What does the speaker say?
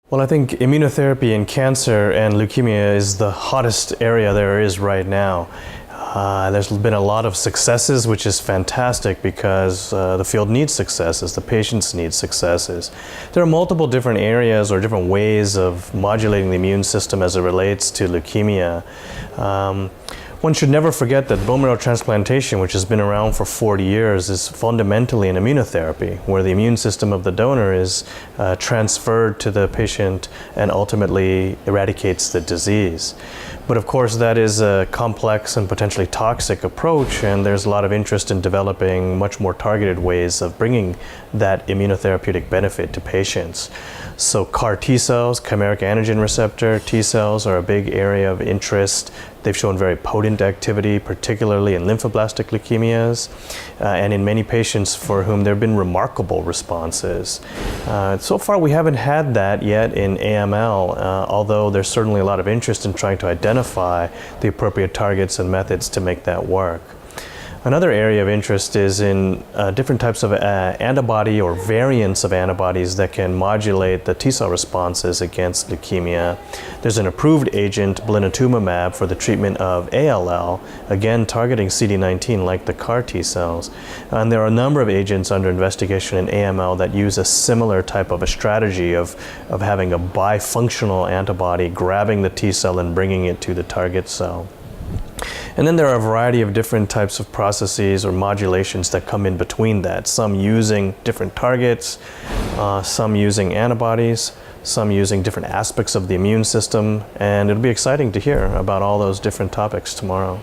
Well, I think immunotherapy in cancer and leukemia is the hottest area there is right now. There's been a lot of successes, which is fantastic because the field needs successes, the patients need successes. There are multiple different areas or different ways of modulating the immune system as it relates to leukemia. One should never forget that bone marrow transplantation, which has been around for 40 years, is fundamentally an immunotherapy, where the immune system of the donor is transferred to the patient and ultimately eradicates the disease. But of course, that is a complex and potentially toxic approach, and there's a lot of interest in developing much more targeted ways of bringing that immunotherapeutic benefit to patients. So CAR T cells, chimeric antigen receptor T cells, are a big area of interest. They've shown very potent activity, particularly in lymphoblastic leukemias, and in many patients for whom there have been remarkable responses. So far, we haven't had that yet in AML, although there's certainly a lot of interest in trying to identify the appropriate targets and methods to make that work. Another area of interest is in different types of antibody or variants of antibodies that can modulate the T cell responses against leukemia. There's an approved agent, blinatumomab, for the treatment of ALL, again targeting CD19 like the CAR T cells. And there are a number of agents under investigation in AML that use a similar type of a strategy of having a bifunctional antibody grabbing the T cell and bringing it to the target cell. And then there are a variety of different types of processes or modulations that come in between that, some using different targets, some using antibodies, some using different aspects of the immune system, and it'll be exciting to hear about all those different topics tomorrow.